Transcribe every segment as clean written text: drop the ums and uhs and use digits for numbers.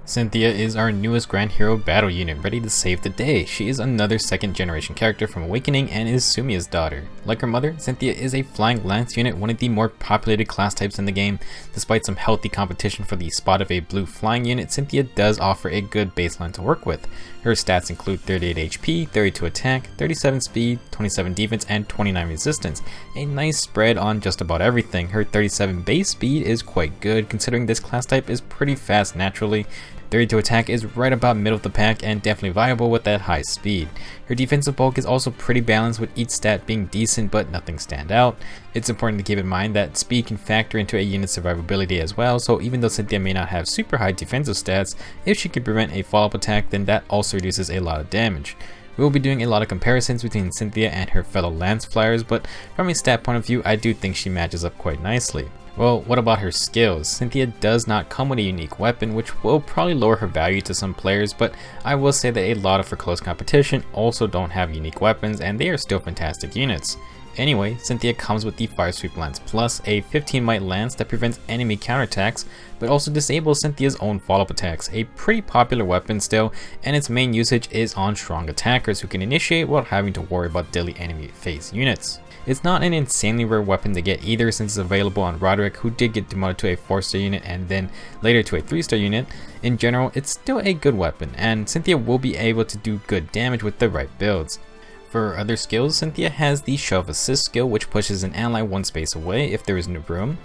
Cynthia is our newest Grand Hero battle unit, ready to save the day. She is another second generation character from Awakening and is Sumia's daughter. Like her mother, Cynthia is a flying lance unit, one of the more populated class types in the game. Despite some healthy competition for the spot of a blue flying unit, Cynthia does offer a good baseline to work with. Her stats include 38 HP, 32 attack, 37 speed, 27 defense, and 29 resistance. A nice spread on just about everything. Her 37 base speed is quite good considering this class type is pretty fast naturally. 32 attack is right about middle of the pack and definitely viable with that high speed. Her defensive bulk is also pretty balanced with each stat being decent but nothing stand out. It's important to keep in mind that speed can factor into a unit's survivability as well, so even though Cynthia may not have super high defensive stats, if she can prevent a follow-up attack then that also reduces a lot of damage. We will be doing a lot of comparisons between Cynthia and her fellow Lance Flyers, but from a stat point of view I do think she matches up quite nicely. Well, what about her skills? Cynthia does not come with a unique weapon, which will probably lower her value to some players, but I will say that a lot of her close competition also don't have unique weapons and they are still fantastic units. Anyway, Cynthia comes with the Fire Sweep Lance Plus, a 15 might lance that prevents enemy counterattacks, but also disables Cynthia's own follow-up attacks, a pretty popular weapon still, and its main usage is on strong attackers who can initiate without having to worry about daily enemy phase units. It's not an insanely rare weapon to get either since it's available on Roderick, who did get demoted to a 4-star unit and then later to a 3-star unit. In general, it's still a good weapon, and Cynthia will be able to do good damage with the right builds. For her other skills, Cynthia has the Shove Assist skill, which pushes an ally one space away if there isn't room.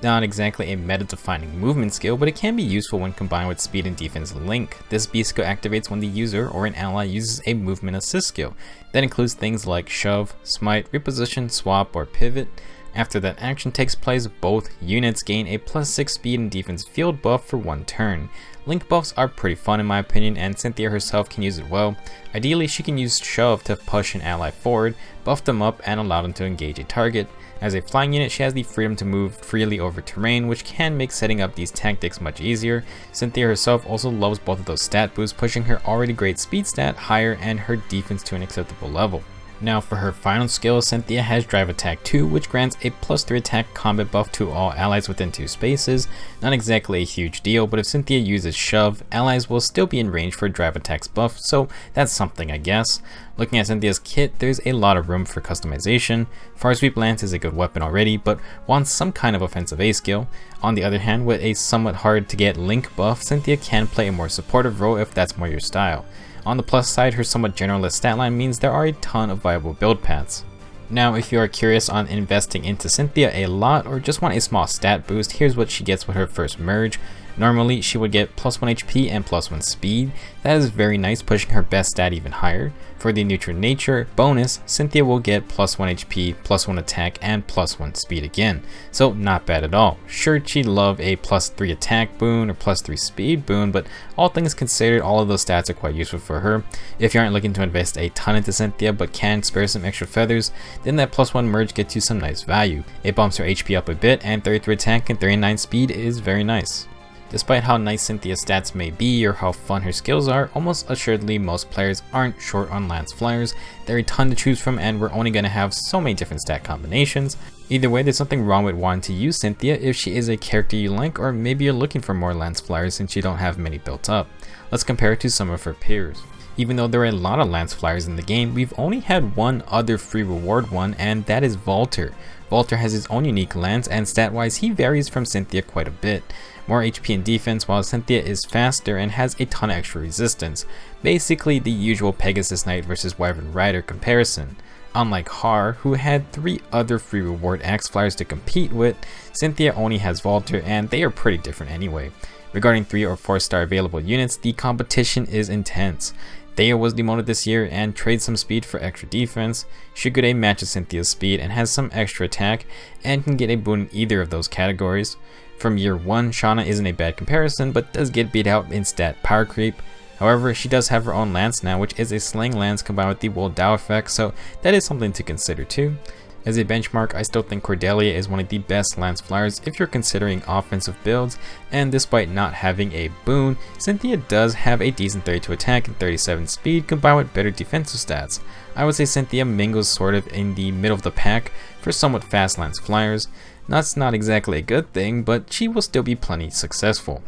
Not exactly a meta-defining movement skill, but it can be useful when combined with speed and defense link. This B skill activates when the user or an ally uses a movement assist skill. That includes things like shove, smite, reposition, swap, or pivot. After that action takes place, both units gain a +6 speed and defense field buff for one turn. Link buffs are pretty fun in my opinion, and Cynthia herself can use it well. Ideally, she can use shove to push an ally forward, buff them up, and allow them to engage a target. As a flying unit, she has the freedom to move freely over terrain, which can make setting up these tactics much easier. Cynthia herself also loves both of those stat boosts, pushing her already great speed stat higher and her defense to an acceptable level. Now for her final skill, Cynthia has Drive Attack 2, which grants a +3 attack combat buff to all allies within 2 spaces. Not exactly a huge deal, but if Cynthia uses Shove, allies will still be in range for Drive Attack's buff, so that's something I guess. Looking at Cynthia's kit, there's a lot of room for customization. Fire Sweep Lance is a good weapon already, but wants some kind of offensive A skill. On the other hand, with a somewhat hard to get Link buff, Cynthia can play a more supportive role if that's more your style. On the plus side, her somewhat generalist statline means there are a ton of viable build paths. Now, if you are curious on investing into Cynthia a lot or just want a small stat boost, here's what she gets with her first merge. Normally, she would get +1 HP and +1 speed. That is very nice, pushing her best stat even higher. For the neutral nature bonus, Cynthia will get +1 HP, +1 attack, and +1 speed again. So not bad at all. Sure, she'd love a +3 attack boon or +3 speed boon, but all things considered, all of those stats are quite useful for her. If you aren't looking to invest a ton into Cynthia but can spare some extra feathers, then that +1 merge gets you some nice value. It bumps her HP up a bit, and 33 attack and 39 speed is very nice. Despite how nice Cynthia's stats may be or how fun her skills are, almost assuredly most players aren't short on Lance Flyers. There are a ton to choose from and we're only going to have so many different stat combinations. Either way, there's something wrong with wanting to use Cynthia if she is a character you like, or maybe you're looking for more Lance Flyers since you don't have many built up. Let's compare it to some of her peers. Even though there are a lot of Lance Flyers in the game, we've only had one other free reward one, and that is Valter. Valter has his own unique lance, and stat-wise he varies from Cynthia quite a bit. More HP and defense, while Cynthia is faster and has a ton of extra resistance. Basically the usual Pegasus Knight versus Wyvern Rider comparison. Unlike Har, who had 3 other free reward Axe Flyers to compete with, Cynthia only has Valter, and they are pretty different anyway. Regarding 3 or 4-star available units, the competition is intense. Thea was demoted this year and trades some speed for extra defense. Shigure matches Cynthia's speed and has some extra attack and can get a boon in either of those categories. From year 1, Shauna isn't a bad comparison but does get beat out in stat power creep. However, she does have her own lance now, which is a sling lance combined with the Wool Dow effect, so that is something to consider too. As a benchmark, I still think Cordelia is one of the best Lance Flyers if you're considering offensive builds, and despite not having a boon, Cynthia does have a decent 32 attack and 37 speed combined with better defensive stats. I would say Cynthia mingles sort of in the middle of the pack for somewhat fast Lance Flyers. That's not exactly a good thing, but she will still be plenty successful.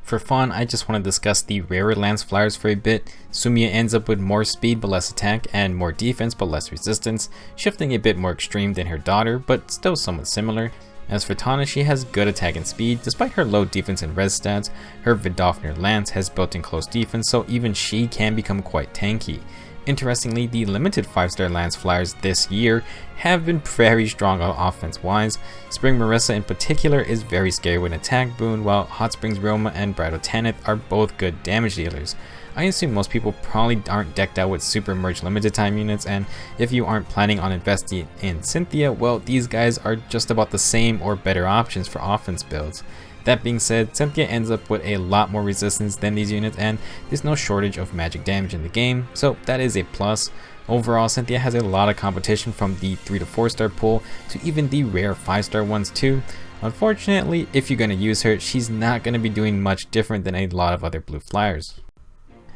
For fun, I just want to discuss the rarer Lance Fliers for a bit. Sumiya ends up with more speed but less attack, and more defense but less resistance, shifting a bit more extreme than her daughter, but still somewhat similar. As for Tana, she has good attack and speed. Despite her low defense and res stats, her Vidofnir Lance has built-in close defense, so even she can become quite tanky. Interestingly, the limited 5-star Lance Fliers this year have been very strong offense-wise. Spring Marissa in particular is very scary with an attack boon, while Hot Springs Roma and Bridal Tanith are both good damage dealers. I assume most people probably aren't decked out with Super Merge limited time units, and if you aren't planning on investing in Cynthia, well, these guys are just about the same or better options for offense builds. That being said, Cynthia ends up with a lot more resistance than these units, and there's no shortage of magic damage in the game, so that is a plus. Overall, Cynthia has a lot of competition from the 3 to 4 star pool to even the rare 5-star ones too. Unfortunately, if you're going to use her, she's not going to be doing much different than a lot of other blue Fliers.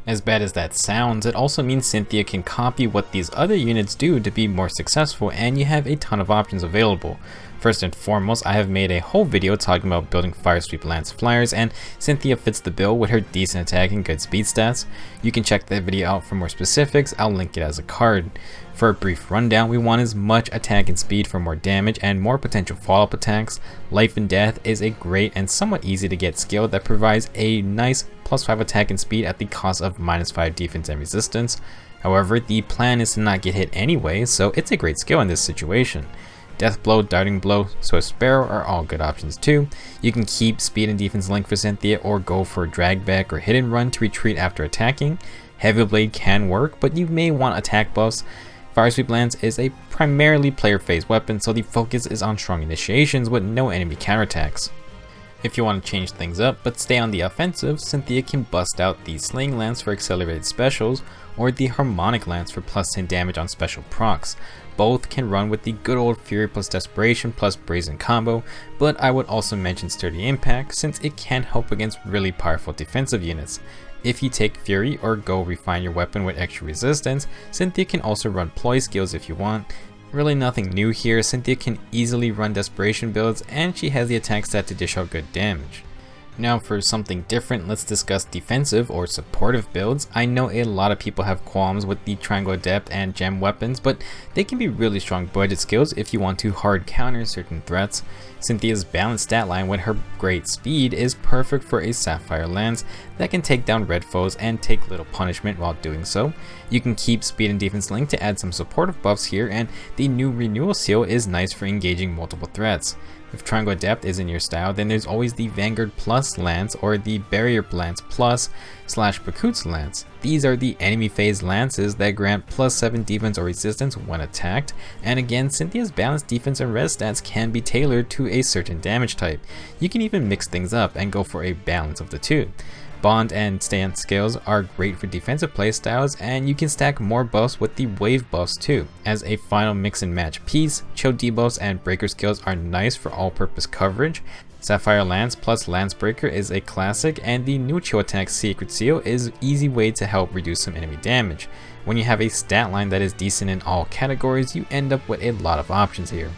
As bad as that sounds, it also means Cynthia can copy what these other units do to be more successful, and you have a ton of options available. First and foremost, I have made a whole video talking about building Fire Sweep Lance Fliers, and Cynthia fits the bill with her decent attack and good speed stats. You can check that video out for more specifics, I'll link it as a card. For a brief rundown, we want as much attack and speed for more damage and more potential follow-up attacks. Life and Death is a great and somewhat easy to get skill that provides a nice +5 attack and speed at the cost of -5 defense and resistance. However, the plan is to not get hit anyway, so it's a great skill in this situation. Death Blow, Darting Blow, Swift Sparrow are all good options too. You can keep speed and defense linked for Cynthia or go for drag back or hit and run to retreat after attacking. Heavy Blade can work, but you may want attack buffs. Fire Sweep Lance is a primarily player phase weapon, so the focus is on strong initiations with no enemy counterattacks. If you want to change things up but stay on the offensive, Cynthia can bust out the Sling Lance for accelerated specials or the Harmonic Lance for +10 damage on special procs. Both can run with the good old Fury plus Desperation plus Brazen combo, but I would also mention Sturdy Impact since it can help against really powerful defensive units. If you take Fury or go refine your weapon with extra resistance, Cynthia can also run ploy skills if you want. Really nothing new here, Cynthia can easily run desperation builds and she has the attack stat to dish out good damage. Now for something different, let's discuss defensive or supportive builds. I know a lot of people have qualms with the Triangle Adept and Gem weapons, but they can be really strong budget skills if you want to hard counter certain threats. Cynthia's balanced stat line with her great speed is perfect for a Sapphire Lance that can take down red foes and take little punishment while doing so. You can keep speed and defense linked to add some supportive buffs here, and the new Renewal Seal is nice for engaging multiple threats. If Triangle Adept is in your style, then there's always the Vanguard Plus Lance or the Barrier Lance Plus / Bakut's Lance. These are the enemy phase lances that grant +7 defense or resistance when attacked, and again, Cynthia's balanced defense and res stats can be tailored to a certain damage type. You can even mix things up and go for a balance of the two. Bond and stance skills are great for defensive playstyles, and you can stack more buffs with the wave buffs too. As a final mix and match piece, chill debuffs and breaker skills are nice for all-purpose coverage. Sapphire Lance plus Lance Breaker is a classic, and the new chill attack Secret Seal is an easy way to help reduce some enemy damage. When you have a stat line that is decent in all categories, you end up with a lot of options here.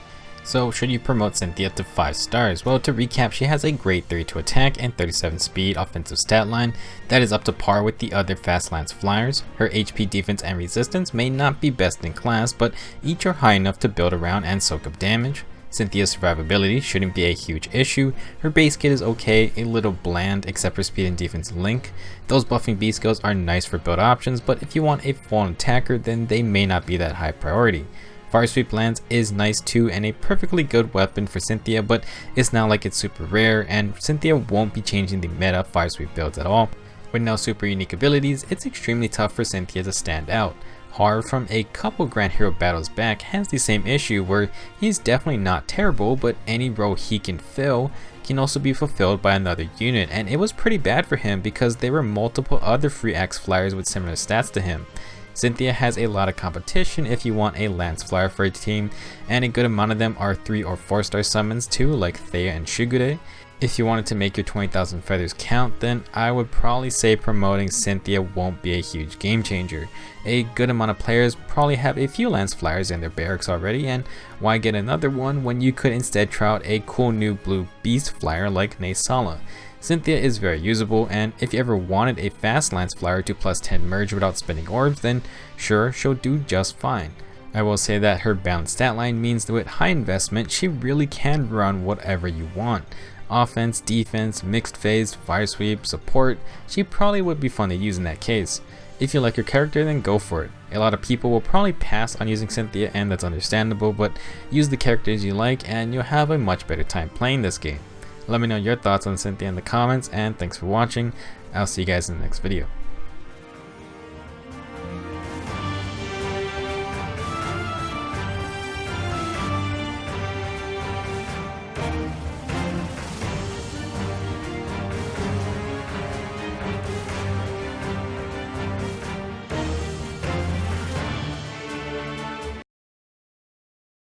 So should you promote Cynthia to 5 stars? Well, to recap, she has a great 32 attack and 37 speed offensive stat line that is up to par with the other fast Lance Fliers. Her HP, defense, and resistance may not be best in class, but each are high enough to build around and soak up damage. Cynthia's survivability shouldn't be a huge issue. Her base kit is okay, a little bland except for speed and defense link. Those buffing B skills are nice for build options, but if you want a full attacker, then they may not be that high priority. Fire Sweep Lance is nice too and a perfectly good weapon for Cynthia, but it's not like it's super rare, and Cynthia won't be changing the meta Fire Sweep builds at all. With no super unique abilities, it's extremely tough for Cynthia to stand out. Har from a couple Grand Hero battles back has the same issue where he's definitely not terrible, but any role he can fill can also be fulfilled by another unit, and it was pretty bad for him because there were multiple other free Axe Flyers with similar stats to him. Cynthia has a lot of competition if you want a Lance Flyer for a team, and a good amount of them are 3 or 4 star summons too, like Thea and Shigure. If you wanted to make your 20,000 feathers count, then I would probably say promoting Cynthia won't be a huge game changer. A good amount of players probably have a few Lance Flyers in their barracks already, and why get another one when you could instead try out a cool new blue beast flyer like Naysala. Cynthia is very usable, and if you ever wanted a fast lance flyer to plus 10 merge without spending orbs, then sure, she'll do just fine. I will say that her balanced stat line means that with high investment, she really can run whatever you want. Offense, defense, mixed phase, fire sweep, support, she probably would be fun to use in that case. If you like your character, then go for it. A lot of people will probably pass on using Cynthia, and that's understandable, but use the characters you like and you'll have a much better time playing this game. Let me know your thoughts on Cynthia in the comments, and thanks for watching. I'll see you guys in the next video.